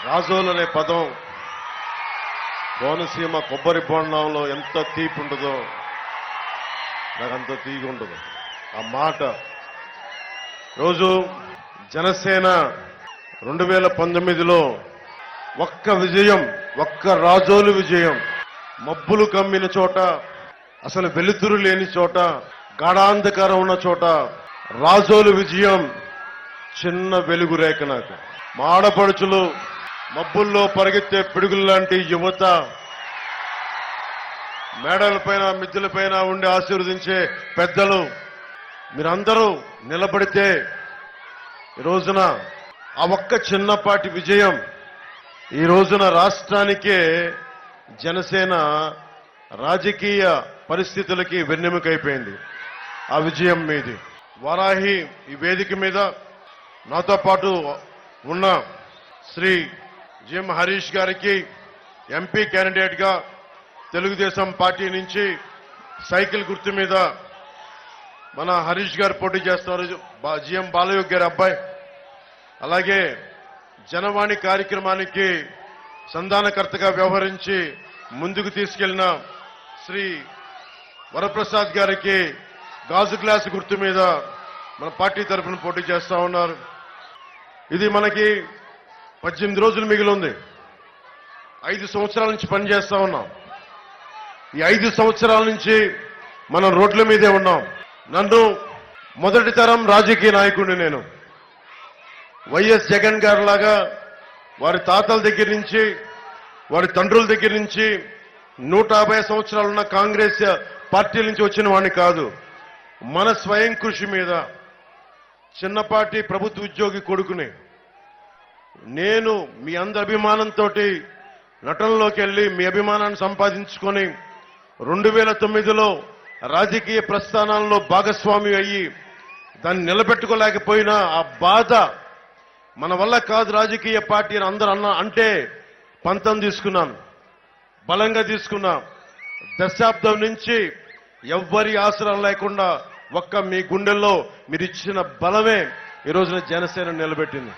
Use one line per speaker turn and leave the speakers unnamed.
రాజోలు అనే పదం కోనసీమ కొబ్బరి బొండంలో ఎంత తీపి ఉంటుందో నాకు అంత తీగి ఉండదు ఆ మాట. రోజు జనసేన 2019లో ఒక్క విజయం, ఒక్క రాజోలు విజయం, మబ్బులు కమ్మిన చోట, అసలు వెలుతురు లేని చోట, గాఢాంధకారం ఉన్న చోట రాజోలు విజయం చిన్న వెలుగు రేఖ. నాకు మా ఆడపడుచులు, మబ్బుల్లో పరిగెత్తే పిడుగుల్లాంటి యువత, మేడలపైన మిద్దెలపైన ఉండి ఆశీర్వదించే పెద్దలు, మీరందరూ నిలబడితే ఈ రోజున ఆ ఒక్క చిన్నపాటి విజయం ఈ రోజున రాష్ట్రానికే జనసేన రాజకీయ పరిస్థితులకి వెన్నెముకైపోయింది. ఆ విజయం మీది. వారాహి ఈ వేదిక మీద నాతో పాటు ఉన్న శ్రీ జిఎం హరీష్ గారికి ఎంపీ క్యాండిడేట్ గా తెలుగుదేశం పార్టీ నుంచి సైకిల్ గుర్తు మీద మన హరీష్ గారు పోటీ చేస్తున్నారు, జిఎం బాలయోగ్ గారి అబ్బాయి. అలాగే జనవాణి కార్యక్రమానికి సంధానకర్తగా వ్యవహరించి ముందుకు తీసుకెళ్లిన శ్రీ వరప్రసాద్ గారికి గాజు గ్లాసు గుర్తు మీద మన పార్టీ తరఫున పోటీ చేస్తా ఉన్నారు. ఇది మనకి 18 రోజులు మిగిలి ఉంది. 5 సంవత్సరాల నుంచి పనిచేస్తా ఉన్నాం. ఈ 5 సంవత్సరాల నుంచి మనం రోడ్ల మీదే ఉన్నాం. నన్ను మొదటి తరం రాజకీయ నాయకుడిని నేను. వైఎస్ జగన్ గారు లాగా వారి తాతల దగ్గర నుంచి, వారి తండ్రుల దగ్గర నుంచి 150 సంవత్సరాలున్న కాంగ్రెస్ పార్టీ నుంచి వచ్చిన వాడిని కాదు. మన స్వయం కృషి మీద చిన్నపాటి ప్రభుత్వ ఉద్యోగి కొడుకుని నేను మీ అందరి అభిమానంతో నటనలోకి వెళ్లి మీ అభిమానాన్ని సంపాదించుకొని 2009లో రాజకీయ ప్రస్థానాల్లో భాగస్వామి అయ్యి దాన్ని నిలబెట్టుకోలేకపోయినా ఆ బాధ, మన వల్ల కాదు రాజకీయ పార్టీ అని అందరూ అంటే పంతం తీసుకున్నాను, బలంగా తీసుకున్నా. దశాబ్దం నుంచి ఎవ్వరి ఆసరం లేకుండా ఒక్క మీ గుండెల్లో మీరు ఇచ్చిన బలమే ఈ రోజున జనసేన నిలబెట్టింది.